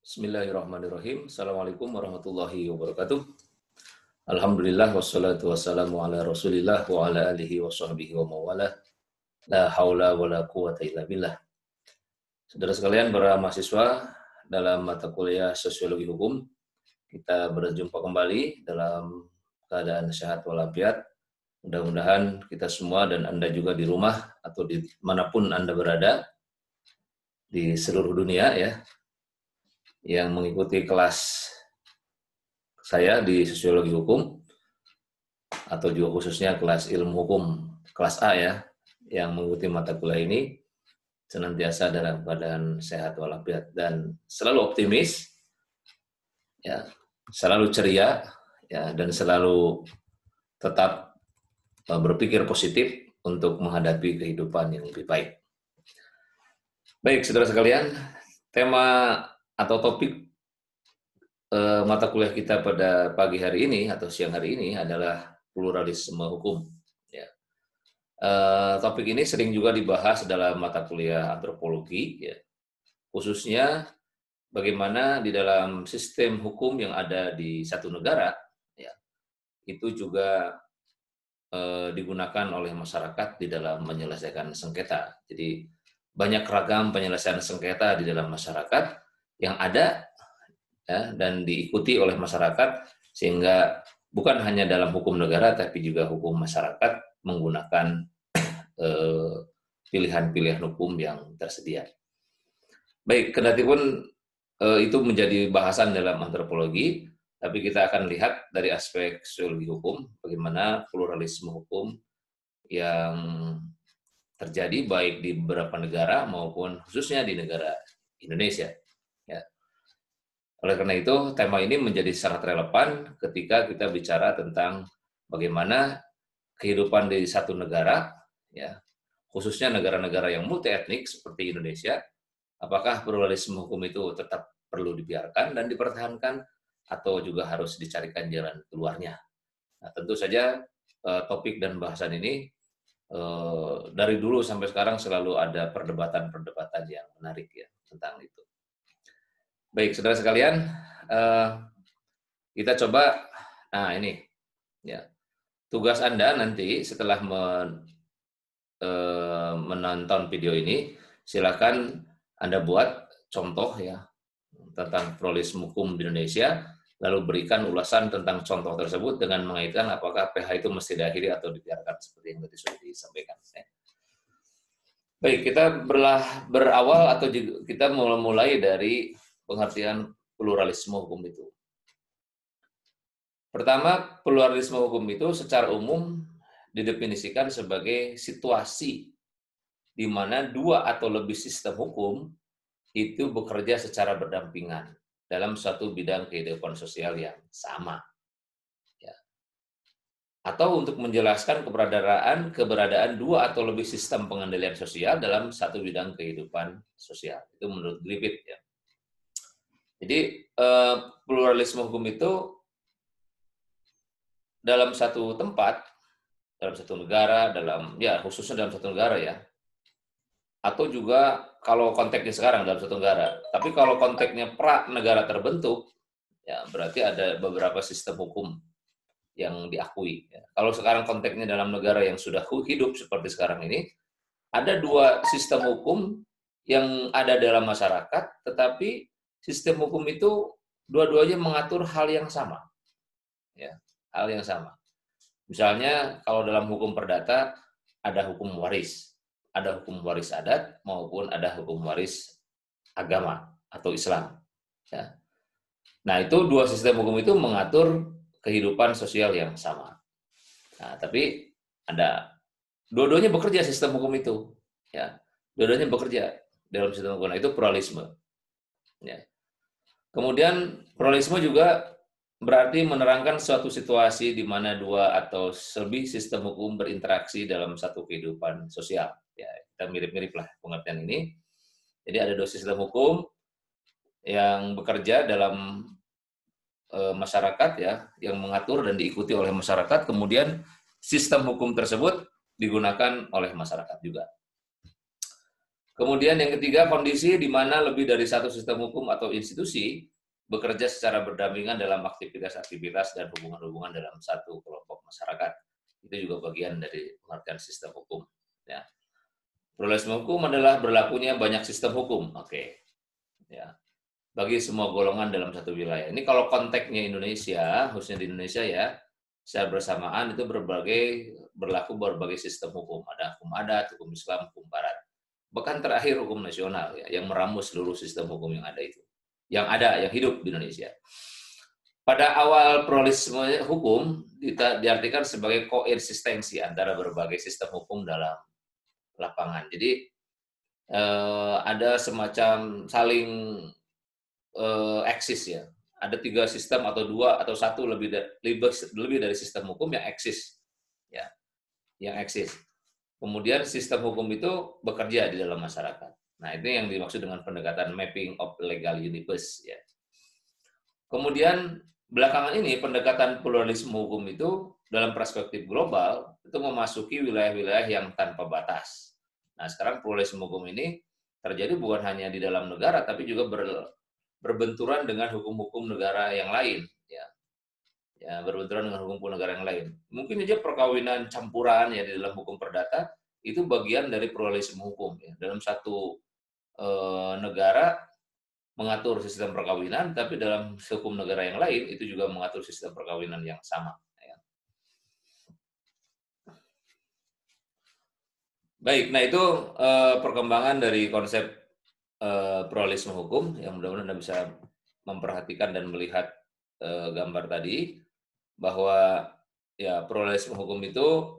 Bismillahirrahmanirrahim. Assalamualaikum warahmatullahi wabarakatuh. Alhamdulillah wassalatu wassalamu ala Rasulillah wa ala alihi wa sahbihi wa mawalah. La haula wa la quwata illa billah. Saudara sekalian, para mahasiswa dalam mata kuliah Sosiologi Hukum, kita berjumpa kembali dalam keadaan sehat walafiat. Mudah-mudahan kita semua dan Anda juga di rumah atau di manapun Anda berada di seluruh dunia ya, yang mengikuti kelas saya di Sosiologi Hukum, atau juga khususnya kelas ilmu hukum kelas A ya, yang mengikuti mata kuliah ini senantiasa dalam keadaan sehat walafiat dan selalu optimis, ya, selalu ceria, ya, dan selalu tetap berpikir positif untuk menghadapi kehidupan yang lebih baik. Baik, saudara sekalian, tema atau topik mata kuliah kita pada pagi hari ini atau siang hari ini adalah pluralisme hukum. Ya. Topik ini sering juga dibahas dalam mata kuliah antropologi, ya. Khususnya bagaimana di dalam sistem hukum yang ada di satu negara, ya, itu juga digunakan oleh masyarakat di dalam menyelesaikan sengketa. Jadi banyak ragam penyelesaian sengketa di dalam masyarakat yang ada, ya, dan diikuti oleh masyarakat, sehingga bukan hanya dalam hukum negara tapi juga hukum masyarakat menggunakan pilihan-pilihan hukum yang tersedia. Baik, kendati pun itu menjadi bahasan dalam antropologi, tapi kita akan lihat dari aspek sosiologi hukum bagaimana pluralisme hukum yang terjadi baik di beberapa negara maupun khususnya di negara Indonesia. Ya. Oleh karena itu, tema ini menjadi sangat relevan ketika kita bicara tentang bagaimana kehidupan di satu negara, ya, khususnya negara-negara yang multi etnik seperti Indonesia, apakah pluralisme hukum itu tetap perlu dibiarkan dan dipertahankan atau juga harus dicarikan jalan keluarnya. Nah, tentu saja topik dan bahasan ini dari dulu sampai sekarang selalu ada perdebatan-perdebatan yang menarik ya tentang itu. Baik, saudara sekalian, kita coba, nah ini, ya, tugas Anda nanti setelah menonton video ini, silakan Anda buat contoh ya tentang pluralisme hukum di Indonesia, lalu berikan ulasan tentang contoh tersebut dengan mengaitkan apakah PH itu mesti diakhiri atau dibiarkan seperti yang tadi sudah disampaikan. Baik, kita berawal atau kita mulai dari pengertian pluralisme hukum itu. Pertama, pluralisme hukum itu secara umum didefinisikan sebagai situasi di mana dua atau lebih sistem hukum itu bekerja secara berdampingan dalam suatu bidang kehidupan sosial yang sama. Ya. Atau untuk menjelaskan keberadaan dua atau lebih sistem pengendalian sosial dalam satu bidang kehidupan sosial. Itu menurut Griffith. Ya. Jadi pluralisme hukum itu dalam satu tempat, dalam satu negara, khususnya dalam satu negara ya, atau juga kalau konteksnya sekarang dalam satu negara. Tapi kalau konteksnya pra negara terbentuk, ya berarti ada beberapa sistem hukum yang diakui. Ya. Kalau sekarang konteksnya dalam negara yang sudah hidup seperti sekarang ini, ada dua sistem hukum yang ada dalam masyarakat, tetapi sistem hukum itu dua-duanya mengatur hal yang sama. Ya, hal yang sama. Misalnya kalau dalam hukum perdata ada hukum waris. Ada hukum waris adat maupun ada hukum waris agama atau Islam. Ya. Nah, itu dua sistem hukum itu mengatur kehidupan sosial yang sama. Nah, tapi ada dua-duanya bekerja sistem hukum itu. Ya. Dua-duanya bekerja dalam sistem hukum. Nah, itu pluralisme. Ya. Kemudian pluralisme juga berarti menerangkan suatu situasi di mana dua atau lebih sistem hukum berinteraksi dalam satu kehidupan sosial. Ya, kita mirip-mirip lah pengertian ini. Jadi ada dua sistem hukum yang bekerja dalam masyarakat ya, yang mengatur dan diikuti oleh masyarakat. Kemudian sistem hukum tersebut digunakan oleh masyarakat juga. Kemudian yang ketiga, kondisi di mana lebih dari satu sistem hukum atau institusi bekerja secara berdampingan dalam aktivitas-aktivitas dan hubungan-hubungan dalam satu kelompok masyarakat. Itu juga bagian dari pengertian sistem hukum. Ya. Pluralisme hukum adalah berlakunya banyak sistem hukum. Oke. Ya. Bagi semua golongan dalam satu wilayah. Ini kalau konteksnya Indonesia, khususnya di Indonesia ya, secara bersamaan itu berlaku berbagai sistem hukum. Ada hukum adat, hukum Islam, hukum Barat. Bahkan terakhir hukum nasional ya, yang meramu seluruh sistem hukum yang ada itu. Yang hidup di Indonesia. Pada awal pluralisme hukum diartikan sebagai koeksistensi antara berbagai sistem hukum dalam lapangan. Jadi ada semacam saling eksis ya. Ada 3 sistem atau 2 atau 1 lebih dari sistem hukum yang eksis. Ya, yang eksis. Kemudian sistem hukum itu bekerja di dalam masyarakat. Nah, itu yang dimaksud dengan pendekatan mapping of legal universe ya. Kemudian belakangan ini pendekatan pluralisme hukum itu dalam perspektif global itu memasuki wilayah-wilayah yang tanpa batas. Nah, sekarang pluralisme hukum ini terjadi bukan hanya di dalam negara tapi juga berbenturan dengan hukum-hukum negara yang lain ya. Ya, berbenturan dengan hukum negara yang lain. Mungkin aja perkawinan campuran ya di dalam hukum perdata itu bagian dari pluralisme hukum ya. Dalam satu negara mengatur sistem perkawinan, tapi dalam hukum negara yang lain itu juga mengatur sistem perkawinan yang sama. Ya. Baik, nah itu perkembangan dari konsep pluralisme hukum yang mudah-mudahan Anda bisa memperhatikan dan melihat gambar tadi bahwa ya pluralisme hukum itu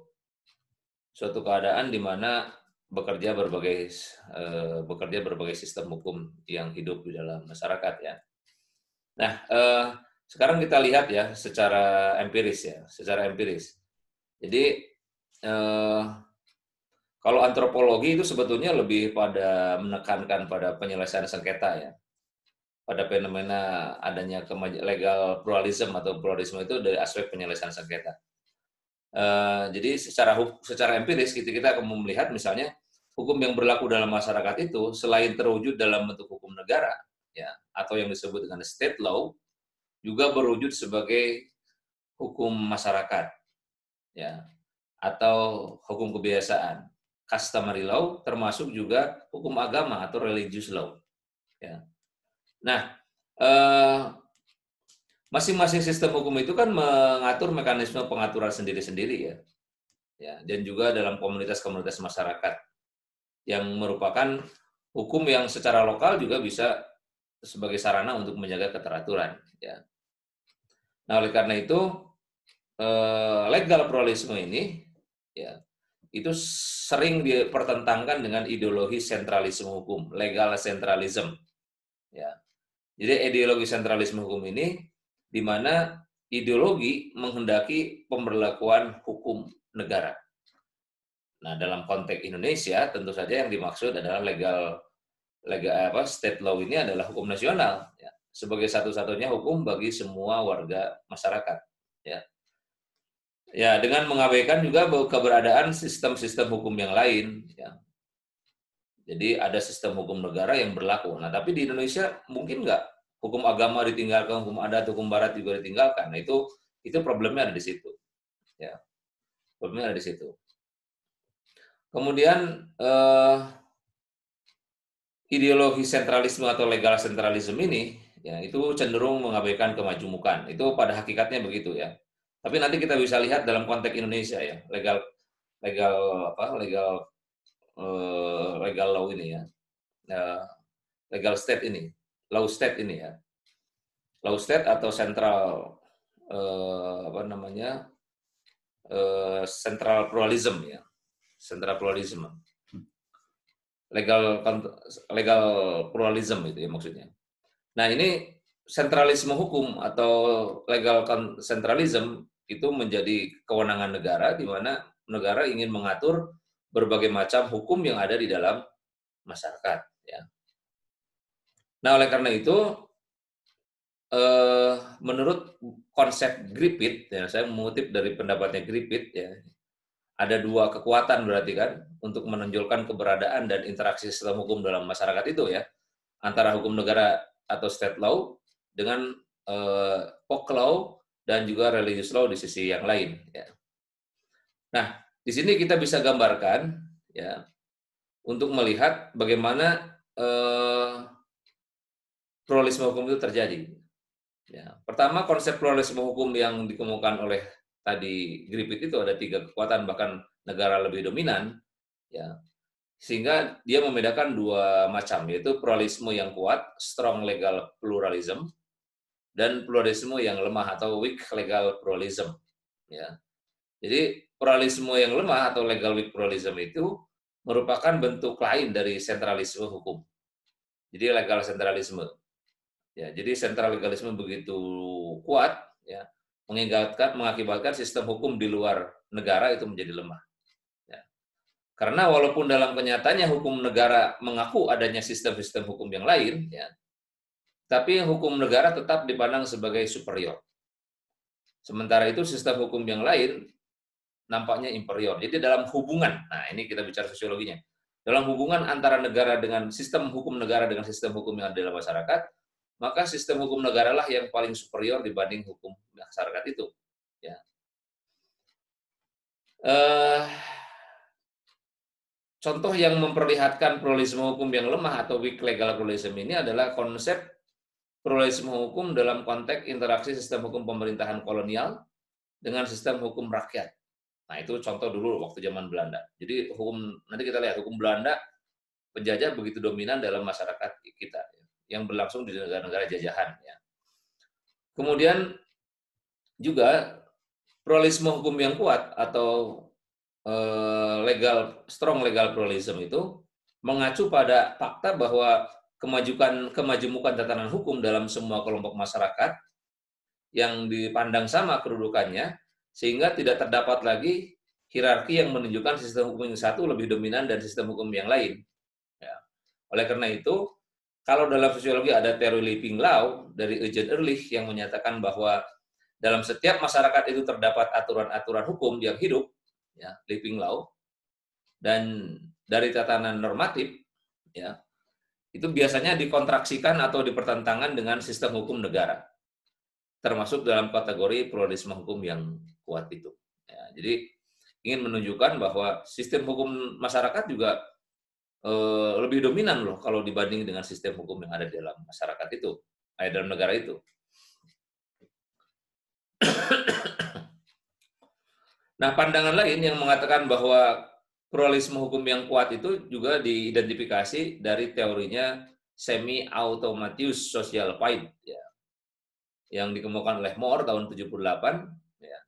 suatu keadaan di mana bekerja berbagai sistem hukum yang hidup di dalam masyarakat ya. Nah, sekarang kita lihat ya secara empiris. Jadi kalau antropologi itu sebetulnya lebih pada menekankan pada penyelesaian sengketa ya. Pada fenomena adanya legal pluralism atau pluralisme itu dari aspek penyelesaian sengketa. Jadi secara empiris kita akan melihat misalnya hukum yang berlaku dalam masyarakat itu selain terwujud dalam bentuk hukum negara ya atau yang disebut dengan state law juga berwujud sebagai hukum masyarakat ya atau hukum kebiasaan, customary law, termasuk juga hukum agama atau religious law ya. Nah, masing-masing sistem hukum itu kan mengatur mekanisme pengaturan sendiri-sendiri ya. Ya, dan juga dalam komunitas-komunitas masyarakat yang merupakan hukum yang secara lokal juga bisa sebagai sarana untuk menjaga keteraturan ya. Nah, oleh karena itu legal pluralisme ini ya itu sering dipertentangkan dengan ideologi sentralisme hukum, legal centralism ya. Jadi ideologi sentralisme hukum ini di mana ideologi menghendaki pemberlakuan hukum negara. Nah, dalam konteks Indonesia tentu saja yang dimaksud adalah state law ini adalah hukum nasional ya, sebagai satu-satunya hukum bagi semua warga masyarakat ya. Ya, dengan mengabaikan juga keberadaan sistem-sistem hukum yang lain ya. Jadi ada sistem hukum negara yang berlaku. Nah, tapi di Indonesia mungkin nggak hukum agama ditinggalkan, hukum adat, hukum barat juga ditinggalkan. Nah, itu problemnya ada di situ. Ya. Problemnya ada di situ. Kemudian ideologi sentralisme atau legal sentralisme ini ya itu cenderung mengabaikan kemajemukan. Itu pada hakikatnya begitu ya. Tapi nanti kita bisa lihat dalam konteks Indonesia ya, legal law ini ya. Legal state ini, law state ini ya. Law state atau central central pluralism ya. Central pluralism. Legal pluralism itu ya maksudnya. Nah, ini sentralisme hukum atau legal centralism itu menjadi kewenangan negara di mana negara ingin mengatur berbagai macam hukum yang ada di dalam masyarakat ya. Nah, oleh karena itu menurut konsep Griffith ya, saya mengutip dari pendapatnya Griffith ya. ada dua kekuatan berarti kan untuk menonjolkan keberadaan dan interaksi sistem hukum dalam masyarakat itu ya, antara hukum negara atau state law dengan folk law dan juga religious law di sisi yang lain ya. Nah, di sini kita bisa gambarkan ya untuk melihat bagaimana pluralisme hukum itu terjadi. Ya, pertama konsep pluralisme hukum yang dikemukakan oleh tadi Griffith itu ada 3 kekuatan, bahkan negara lebih dominan, ya, sehingga dia membedakan 2 macam, yaitu pluralisme yang kuat, strong legal pluralism, dan pluralisme yang lemah atau weak legal pluralism. Ya. Jadi pluralisme yang lemah atau legal weak pluralism itu merupakan bentuk lain dari sentralisme hukum. Jadi legal sentralisme. Ya, jadi sentral legalisme begitu kuat, ya, mengakibatkan sistem hukum di luar negara itu menjadi lemah. Ya. Karena walaupun dalam kenyataannya hukum negara mengaku adanya sistem-sistem hukum yang lain, ya, tapi hukum negara tetap dipandang sebagai superior. Sementara itu sistem hukum yang lain nampaknya inferior. Jadi dalam hubungan, nah ini kita bicara sosiologinya, dalam hubungan antara negara dengan sistem hukum negara dengan sistem hukum yang ada dalam masyarakat, maka sistem hukum negara lah yang paling superior dibanding hukum masyarakat itu. Ya. Contoh yang memperlihatkan pluralisme hukum yang lemah atau weak legal pluralism ini adalah konsep pluralisme hukum dalam konteks interaksi sistem hukum pemerintahan kolonial dengan sistem hukum rakyat. Nah, itu contoh dulu waktu zaman Belanda. Jadi nanti kita lihat hukum Belanda penjajah begitu dominan dalam masyarakat kita yang berlangsung di negara-negara jajahan. Ya. Kemudian juga pluralisme hukum yang kuat atau strong legal pluralism itu mengacu pada fakta bahwa kemajemukan tatanan hukum dalam semua kelompok masyarakat yang dipandang sama kedudukannya, sehingga tidak terdapat lagi hierarki yang menunjukkan sistem hukum yang satu lebih dominan dan sistem hukum yang lain. Ya. Oleh karena itu, kalau dalam sosiologi ada teori living law dari Eugene Ehrlich yang menyatakan bahwa dalam setiap masyarakat itu terdapat aturan-aturan hukum yang hidup, ya, living law, dan dari tatanan normatif, ya, itu biasanya dikontraksikan atau dipertentangan dengan sistem hukum negara, termasuk dalam kategori pluralisme hukum yang kuat itu. Ya, jadi ingin menunjukkan bahwa sistem hukum masyarakat juga lebih dominan loh kalau dibanding dengan sistem hukum yang ada di dalam masyarakat itu, dalam negara itu. Nah, pandangan lain yang mengatakan bahwa pluralisme hukum yang kuat itu juga diidentifikasi dari teorinya semi-automatus social fight, ya, yang dikemukakan oleh Moore tahun 78, ya,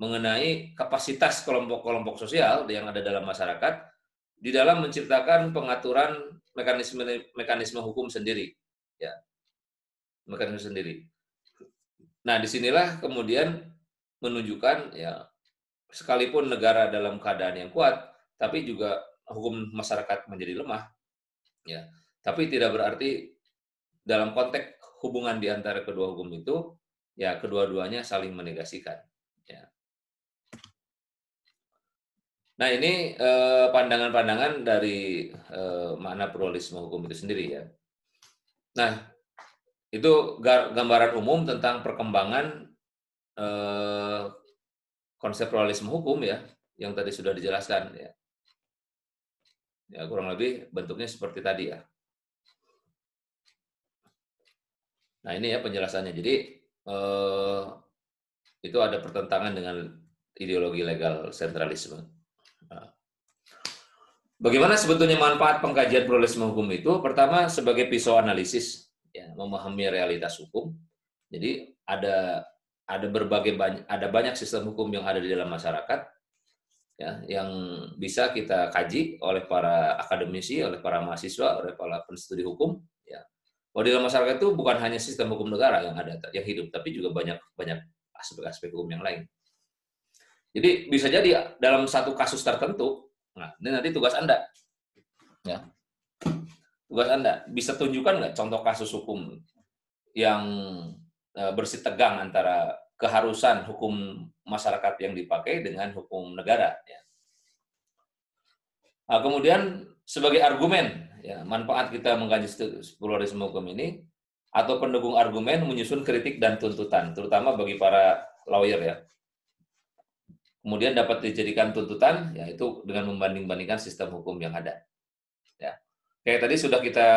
mengenai kapasitas kelompok-kelompok sosial yang ada dalam masyarakat di dalam menciptakan pengaturan mekanisme hukum sendiri, ya, mekanisme sendiri. Nah, disinilah kemudian menunjukkan, ya, sekalipun negara dalam keadaan yang kuat, tapi juga hukum masyarakat menjadi lemah, ya. Tapi tidak berarti dalam konteks hubungan di antara kedua hukum itu, ya, kedua-duanya saling menegasikan. Ya. Nah, ini pandangan-pandangan dari makna pluralisme hukum itu sendiri, ya. Nah, itu gambaran umum tentang perkembangan konsep pluralisme hukum, ya, yang tadi sudah dijelaskan, ya. Ya, kurang lebih bentuknya seperti tadi, ya. Nah, ini ya penjelasannya. Jadi itu ada pertentangan dengan ideologi legal sentralisme. Nah, bagaimana sebetulnya manfaat pengkajian pluralisme hukum itu? Pertama, sebagai pisau analisis, ya, memahami realitas hukum. Jadi ada banyak sistem hukum yang ada di dalam masyarakat, ya, yang bisa kita kaji oleh para akademisi, oleh para mahasiswa, oleh para penstudi hukum, ya. Bahwa di dalam masyarakat itu bukan hanya sistem hukum negara yang ada, yang hidup, tapi juga banyak aspek-aspek hukum yang lain. Jadi bisa jadi dalam satu kasus tertentu, nah ini nanti tugas Anda, ya, tugas Anda bisa tunjukkan nggak contoh kasus hukum yang bersih tegang antara keharusan hukum masyarakat yang dipakai dengan hukum negara, ya. Nah, kemudian sebagai argumen, ya, manfaat kita mengkaji pluralisme hukum ini, atau pendukung argumen menyusun kritik dan tuntutan, terutama bagi para lawyer ya. Kemudian dapat dijadikan tuntutan, yaitu dengan membanding-bandingkan sistem hukum yang ada. Ya. Kayak tadi sudah kita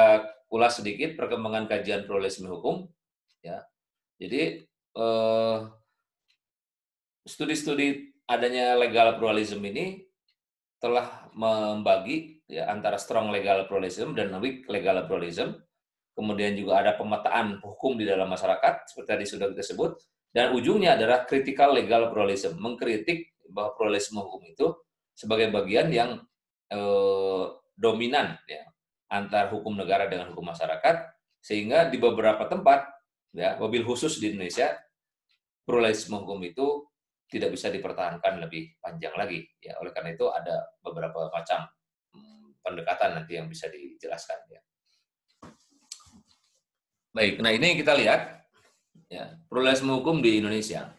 ulas sedikit perkembangan kajian pluralisme hukum. Ya. Jadi studi-studi adanya legal pluralism ini telah membagi ya, antara strong legal pluralism dan weak legal pluralism. Kemudian juga ada pemetaan hukum di dalam masyarakat, seperti tadi sudah kita sebut. Dan ujungnya adalah critical legal pluralism, mengkritik bahwa pluralisme hukum itu sebagai bagian yang dominan ya, antar hukum negara dengan hukum masyarakat, sehingga di beberapa tempat, ya, mobil khusus di Indonesia, pluralisme hukum itu tidak bisa dipertahankan lebih panjang lagi. Ya, oleh karena itu ada beberapa macam pendekatan nanti yang bisa dijelaskan. Ya. Baik, nah ini kita lihat ya, pluralisme hukum di Indonesia.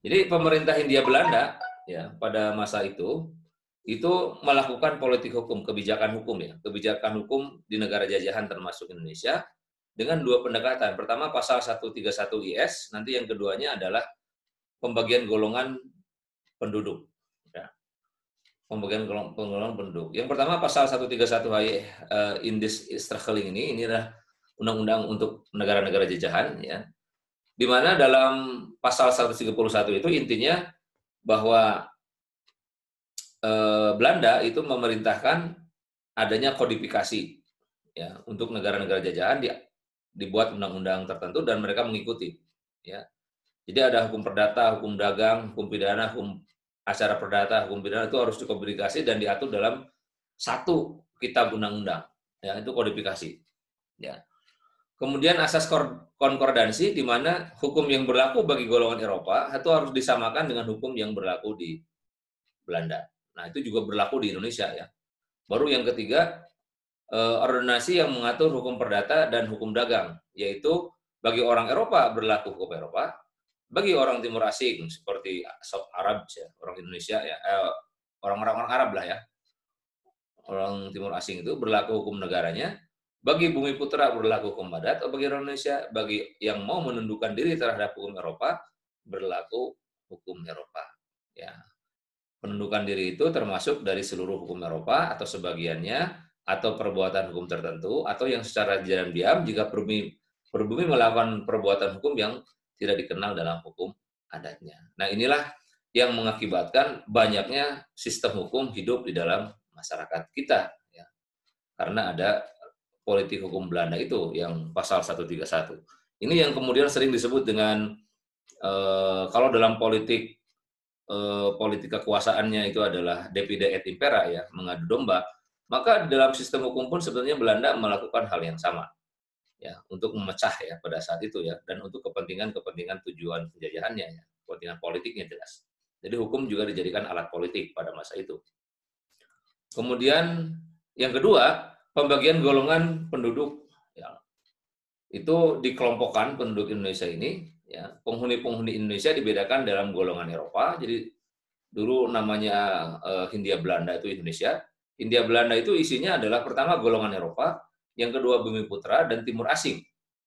Jadi pemerintah Hindia Belanda ya pada masa itu melakukan politik hukum, kebijakan hukum ya, kebijakan hukum di negara jajahan termasuk Indonesia dengan dua pendekatan. Pertama pasal 131 IS, nanti yang keduanya adalah pembagian golongan penduduk. Ya. Pembagian golongan penduduk. Yang pertama pasal 131 Indisstruggling ini adalah undang-undang untuk negara-negara jajahan ya. Di mana dalam pasal 131 itu intinya bahwa Belanda itu memerintahkan adanya kodifikasi ya untuk negara-negara jajahan dibuat undang-undang tertentu dan mereka mengikuti ya. Jadi ada hukum perdata, hukum dagang, hukum pidana, hukum acara perdata, hukum pidana itu harus dikodifikasi dan diatur dalam satu kitab undang-undang ya, itu kodifikasi ya. Kemudian asas konkordansi, di mana hukum yang berlaku bagi golongan Eropa itu harus disamakan dengan hukum yang berlaku di Belanda. Nah, itu juga berlaku di Indonesia ya. Baru yang ketiga, ordonansi yang mengatur hukum perdata dan hukum dagang, yaitu bagi orang Eropa berlaku hukum Eropa, bagi orang Timur Asing seperti Arab ya, orang Indonesia ya, orang-orang Arab lah ya, orang Timur Asing itu berlaku hukum negaranya. Bagi bumi putra berlaku hukum adat, atau bagi orang Indonesia, bagi yang mau menundukkan diri terhadap hukum Eropa, berlaku hukum Eropa. Ya. Penundukan diri itu termasuk dari seluruh hukum Eropa, atau sebagiannya, atau perbuatan hukum tertentu, atau yang secara diam-diam jika pribumi melakukan perbuatan hukum yang tidak dikenal dalam hukum adatnya. Nah inilah yang mengakibatkan banyaknya sistem hukum hidup di dalam masyarakat kita. Ya. Karena ada politik hukum Belanda itu yang pasal 131. Ini yang kemudian sering disebut dengan kalau dalam politik kekuasaannya itu adalah divide et impera ya, mengadu domba, maka dalam sistem hukum pun sebenarnya Belanda melakukan hal yang sama. Ya, untuk memecah ya pada saat itu ya, dan untuk kepentingan tujuan penjajahannya ya, kepentingan politiknya jelas. Jadi hukum juga dijadikan alat politik pada masa itu. Kemudian yang kedua, pembagian golongan penduduk ya, itu dikelompokkan penduduk Indonesia ini ya, penghuni-penghuni Indonesia dibedakan dalam golongan Eropa. Jadi dulu namanya Hindia Belanda itu Indonesia. Hindia Belanda itu isinya adalah pertama golongan Eropa, yang kedua bumi putra dan timur asing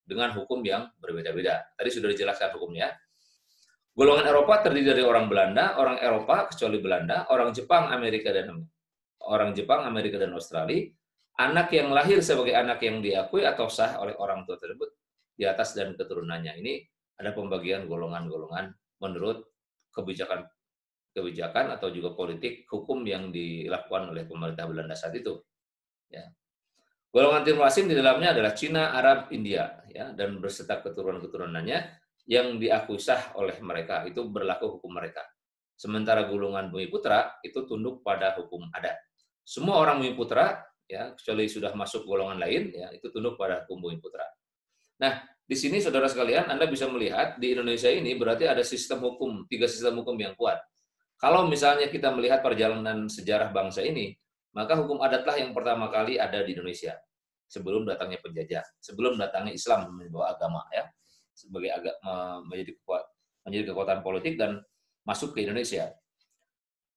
dengan hukum yang berbeda-beda. Tadi sudah dijelaskan hukumnya. Golongan Eropa terdiri dari orang Belanda, orang Eropa kecuali Belanda, orang Jepang, Amerika dan Australia. Anak yang lahir sebagai anak yang diakui atau sah oleh orang tua tersebut di atas dan keturunannya. Ini ada pembagian golongan-golongan menurut kebijakan atau juga politik hukum yang dilakukan oleh pemerintah Belanda saat itu. Ya. Golongan timur asing di dalamnya adalah Cina, Arab, India, ya, dan berserta keturunan-keturunannya yang diakui sah oleh mereka, itu berlaku hukum mereka. Sementara golongan bumi putra itu tunduk pada hukum adat. Semua orang bumi putra ya, kecuali sudah masuk golongan lain, ya, itu tunduk pada hukum bumi putra. Nah, di sini saudara sekalian, Anda bisa melihat di Indonesia ini berarti ada sistem hukum, 3 sistem hukum yang kuat. Kalau misalnya kita melihat perjalanan sejarah bangsa ini, maka hukum adatlah yang pertama kali ada di Indonesia sebelum datangnya penjajah, sebelum datangnya Islam membawa agama ya, sebagai menjadi kekuatan politik dan masuk ke Indonesia.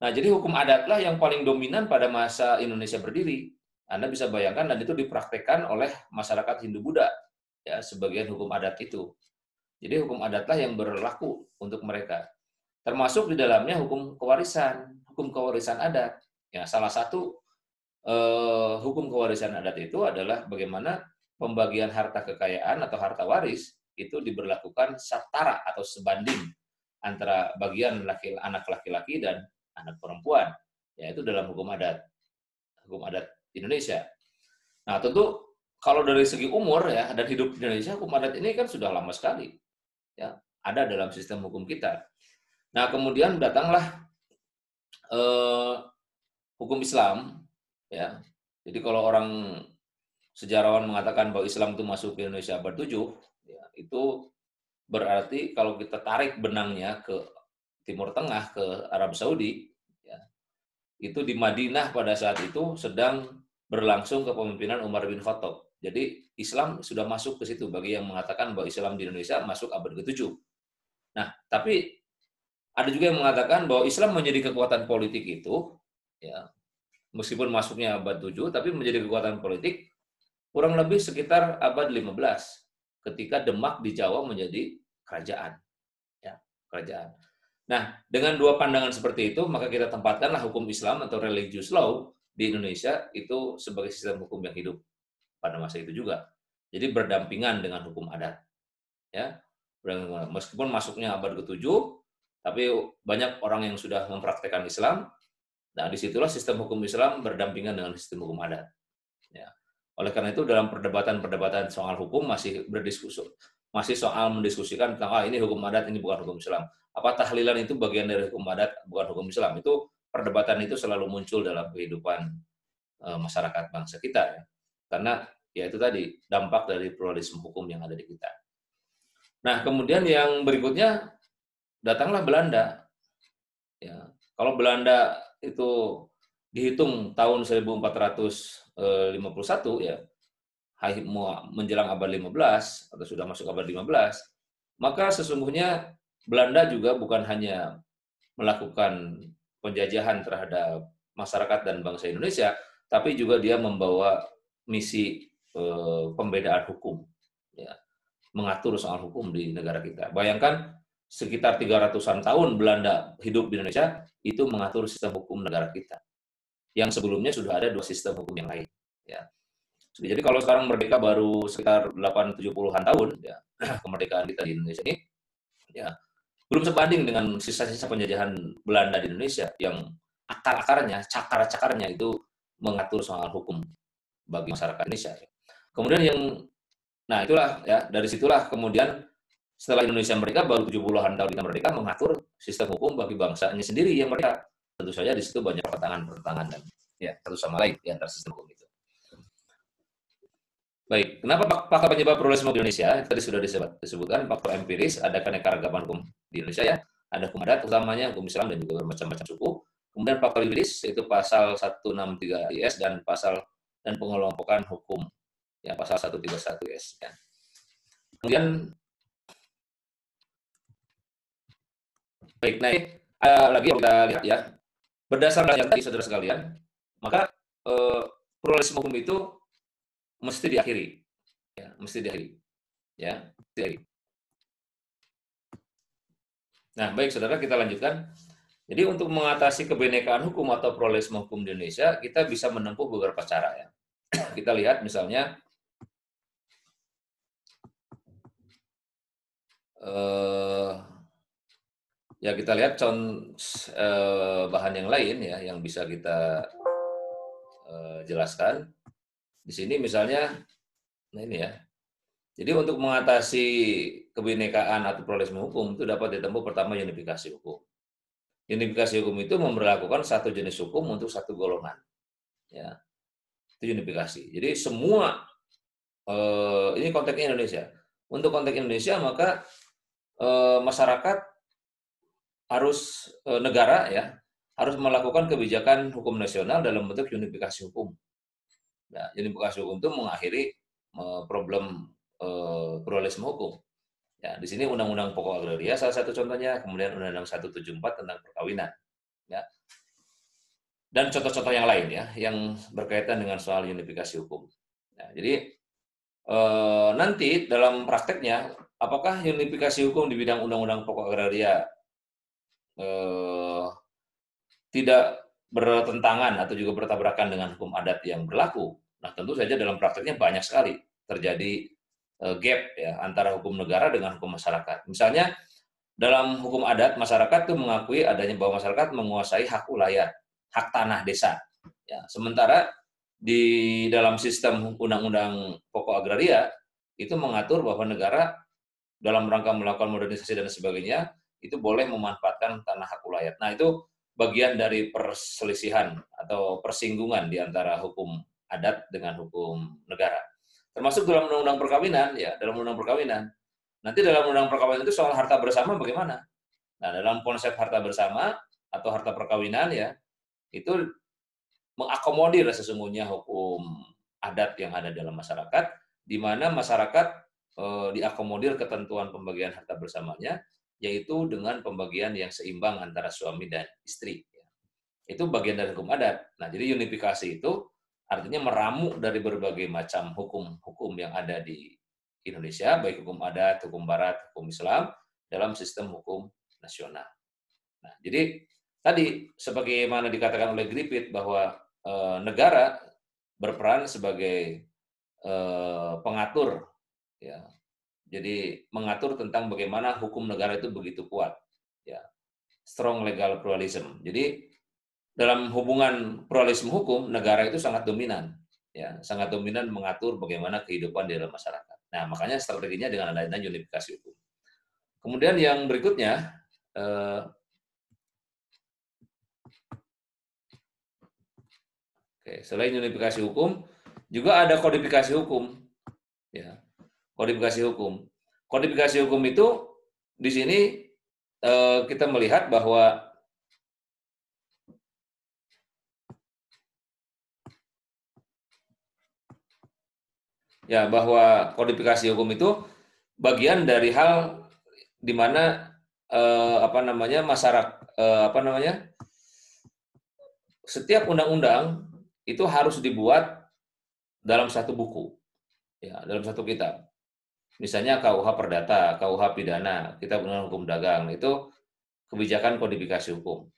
Nah, jadi hukum adatlah yang paling dominan pada masa Indonesia berdiri. Anda bisa bayangkan, dan itu dipraktekkan oleh masyarakat Hindu-Buddha, ya, sebagian hukum adat itu. Jadi hukum adatlah yang berlaku untuk mereka. Termasuk di dalamnya hukum kewarisan adat. Ya, salah satu hukum kewarisan adat itu adalah bagaimana pembagian harta kekayaan atau harta waris itu diberlakukan setara atau sebanding antara bagian anak laki-laki dan anak perempuan, yaitu dalam hukum adat Indonesia. Nah, tentu kalau dari segi umur ya dan hidup di Indonesia, hukum adat ini kan sudah lama sekali, ya, ada dalam sistem hukum kita. Nah, kemudian datanglah eh, hukum Islam, ya. Jadi kalau orang sejarawan mengatakan bahwa Islam itu masuk ke Indonesia abad 7, ya, itu berarti kalau kita tarik benangnya ke Timur Tengah, ke Arab Saudi, ya, itu di Madinah pada saat itu sedang berlangsung kepemimpinan Umar bin Khattab. Jadi Islam sudah masuk ke situ bagi yang mengatakan bahwa Islam di Indonesia masuk abad ke-7. Nah, tapi ada juga yang mengatakan bahwa Islam menjadi kekuatan politik itu, ya, meskipun masuknya abad 7, tapi menjadi kekuatan politik kurang lebih sekitar abad 15, ketika Demak di Jawa menjadi kerajaan. Ya, kerajaan. Nah, dengan dua pandangan seperti itu, maka kita tempatkanlah hukum Islam atau religious law di Indonesia itu sebagai sistem hukum yang hidup pada masa itu juga. Jadi berdampingan dengan hukum adat. Ya, meskipun masuknya abad ke-7, tapi banyak orang yang sudah mempraktekkan Islam. Nah, disitulah sistem hukum Islam berdampingan dengan sistem hukum adat. Ya. Oleh karena itu dalam perdebatan-perdebatan soal hukum masih soal mendiskusikan tentang ini hukum adat, ini bukan hukum Islam. Apa tahlilan itu bagian dari hukum adat, bukan hukum Islam? Itu perdebatan itu selalu muncul dalam kehidupan masyarakat bangsa kita, ya. Karena ya itu tadi dampak dari pluralisme hukum yang ada di kita. Nah, kemudian yang berikutnya datanglah Belanda. Ya, kalau Belanda itu dihitung tahun 1451, ya, menjelang abad 15 atau sudah masuk abad 15, maka sesungguhnya Belanda juga bukan hanya melakukan penjajahan terhadap masyarakat dan bangsa Indonesia, tapi juga dia membawa misi pembedaan hukum, ya, mengatur soal hukum di negara kita. Bayangkan sekitar 300-an tahun Belanda hidup di Indonesia, itu mengatur sistem hukum negara kita. Yang sebelumnya sudah ada dua sistem hukum yang lain. Ya. Jadi kalau sekarang merdeka baru sekitar 8-70-an tahun, ya, kemerdekaan kita di Indonesia ini, ya, belum sebanding dengan sisa-sisa penjajahan Belanda di Indonesia yang akar-akarnya, cakar-cakarnya itu mengatur soal hukum bagi masyarakat Indonesia. Kemudian nah itulah, ya, dari situlah kemudian setelah Indonesia merdeka baru 70-an tahun kita merdeka mengatur sistem hukum bagi bangsanya sendiri yang merdeka. Tentu saja di situ banyak pertentangan dan ya satu sama lain di antara sistem hukum itu. Baik, kenapa faktor penyebab pluralisme di Indonesia? Tadi sudah disebutkan faktor empiris, ada keanekaragaman hukum di Indonesia, ya. Ada hukum adat utamanya, hukum Islam dan juga bermacam-macam suku. Kemudian faktor yuridis yaitu pasal 163 IS dan pengelompokan hukum, ya, pasal 131 IS, ya. Kemudian baik, nah lagi kita lihat, ya, berdasarkan yang tadi saudara sekalian, maka pluralisme hukum itu mesti diakhiri, ya, mesti diakhiri, ya, diakhiri. Nah, baik saudara, kita lanjutkan. Jadi untuk mengatasi kebinekaan hukum atau pluralisme hukum di Indonesia, kita bisa menempuh beberapa cara, ya. Kita lihat misalnya ya kita lihat bahan yang lain, ya, yang bisa kita jelaskan. Di sini misalnya, nah ini, ya. Jadi untuk mengatasi kebinekaan atau pluralisme hukum itu dapat ditempuh pertama unifikasi hukum. Unifikasi hukum itu memberlakukan satu jenis hukum untuk satu golongan, ya. Itu unifikasi. Jadi semua ini konteksnya Indonesia. Untuk konteks Indonesia maka masyarakat harus negara, ya, harus melakukan kebijakan hukum nasional dalam bentuk unifikasi hukum. Nah, unifikasi hukum itu mengakhiri problem pluralisme hukum. Ya, di sini Undang-Undang Pokok Agraria salah satu contohnya, kemudian Undang-Undang 174 tentang perkawinan. Ya. dan contoh-contoh yang lain ya, yang berkaitan dengan soal unifikasi hukum. Nah, jadi nanti dalam prakteknya, apakah unifikasi hukum di bidang undang-undang pokok agraria eh, tidak bertentangan atau juga bertabrakan dengan hukum adat yang berlaku? Nah, tentu saja dalam prakteknya banyak sekali terjadi gap ya antara hukum negara dengan hukum masyarakat. Misalnya dalam hukum adat, masyarakat itu mengakui adanya bahwa masyarakat menguasai hak wilayah, hak tanah desa. Ya, sementara di dalam sistem undang-undang pokok agraria itu mengatur bahwa negara dalam rangka melakukan modernisasi dan sebagainya itu boleh memanfaatkan tanah hak wilayah. Nah, itu bagian dari perselisihan atau persinggungan di antara hukum adat dengan hukum negara. Termasuk dalam undang-undang perkawinan, ya, dalam undang perkawinan. Nanti dalam undang perkawinan itu soal harta bersama bagaimana? Nah, dalam konsep harta bersama atau harta perkawinan ya, itu mengakomodir sesungguhnya hukum adat yang ada dalam masyarakat, di mana masyarakat diakomodir ketentuan pembagian harta bersamanya, yaitu dengan pembagian yang seimbang antara suami dan istri. Itu bagian dari hukum adat. Nah, jadi unifikasi itu artinya meramu dari berbagai macam hukum-hukum yang ada di Indonesia, baik hukum adat, hukum barat, hukum Islam, dalam sistem hukum nasional. Nah, jadi tadi sebagaimana dikatakan oleh Griffith bahwa negara berperan sebagai pengatur, ya. Jadi mengatur tentang bagaimana hukum negara itu begitu kuat, ya. Strong legal pluralism. Jadi dalam hubungan pluralisme hukum, negara itu sangat dominan, ya, sangat dominan mengatur bagaimana kehidupan di dalam masyarakat. Nah, makanya strateginya dengan adanya unifikasi hukum. Kemudian yang berikutnya, selain unifikasi hukum, juga ada kodifikasi hukum, ya, kodifikasi hukum. Kodifikasi hukum itu di sini kita melihat bahwa bahwa kodifikasi hukum itu bagian dari hal di mana masyarakat setiap undang-undang itu harus dibuat dalam satu buku, ya, dalam satu kitab. Misalnya KUH Perdata, KUH Pidana, Kitab Undang-Undang Hukum Dagang, itu kebijakan kodifikasi hukum.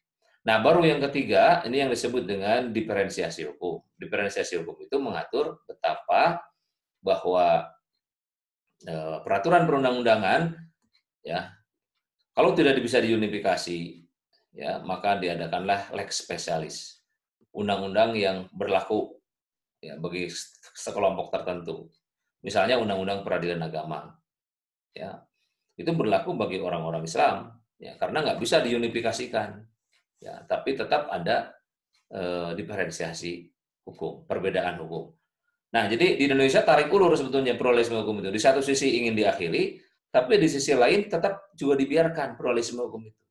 Nah, baru yang ketiga, ini yang disebut dengan diferensiasi hukum. Diferensiasi hukum itu mengatur betapa bahwa peraturan perundang-undangan, ya, kalau tidak bisa diunifikasi, ya, maka diadakanlah lex specialis, undang-undang yang berlaku ya bagi sekelompok tertentu. Misalnya undang-undang peradilan agama, ya, itu berlaku bagi orang-orang Islam, ya, karena nggak bisa diunifikasikan, ya, tapi tetap ada diferensiasi hukum, perbedaan hukum. Nah, jadi di Indonesia tarik ulur sebetulnya pluralisme hukum itu. Di satu sisi ingin diakhiri, tapi di sisi lain tetap juga dibiarkan pluralisme hukum itu.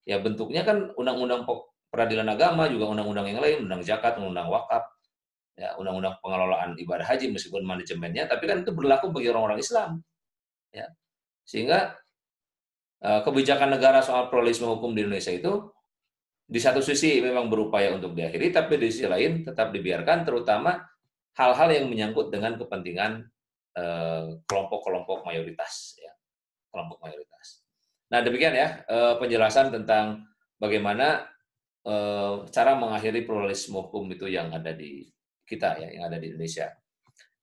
Ya, bentuknya kan undang-undang peradilan agama, juga undang-undang yang lain, undang zakat, undang wakaf, ya, undang-undang pengelolaan ibadah haji meskipun manajemennya, tapi kan itu berlaku bagi orang-orang Islam, ya. Sehingga kebijakan negara soal pluralisme hukum di Indonesia itu di satu sisi memang berupaya untuk diakhiri, tapi di sisi lain tetap dibiarkan, terutama hal-hal yang menyangkut dengan kepentingan kelompok-kelompok mayoritas, ya, kelompok mayoritas. Nah, demikian ya penjelasan tentang bagaimana cara mengakhiri pluralisme hukum itu yang ada di kita, ya, yang ada di Indonesia.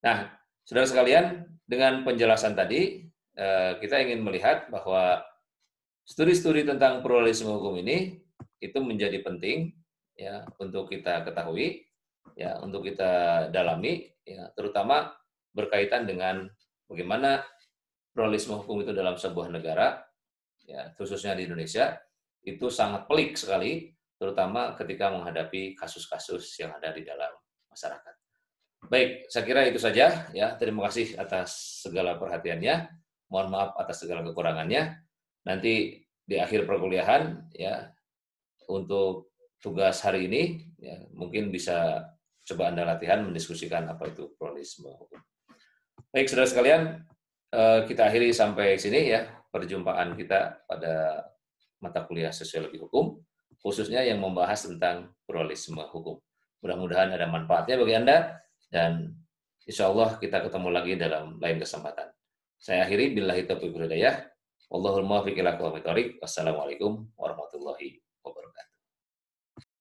Nah, saudara sekalian, dengan penjelasan tadi kita ingin melihat bahwa studi-studi tentang pluralisme hukum ini itu menjadi penting, ya, untuk kita ketahui, ya, untuk kita dalami, ya, terutama berkaitan dengan bagaimana pluralisme hukum itu dalam sebuah negara, ya, khususnya di Indonesia, itu sangat pelik sekali, terutama ketika menghadapi kasus-kasus yang ada di dalam masyarakat. Baik, saya kira itu saja, ya. Terima kasih atas segala perhatiannya. Mohon maaf atas segala kekurangannya. Nanti di akhir perkuliahan, ya, untuk tugas hari ini, ya, mungkin bisa coba Anda latihan mendiskusikan apa itu pluralisme hukum. Baik, saudara sekalian, kita akhiri sampai sini, ya, perjumpaan kita pada mata kuliah sosiologi hukum. khususnya yang membahas tentang pluralisme hukum. Mudah-mudahan ada manfaatnya bagi Anda, dan insya Allah kita ketemu lagi dalam lain kesempatan. Saya akhiri, billahi taufiq wal hidayah. Wallahul muwaffiq ila aqwamit thoriq. Wassalamualaikum warahmatullahi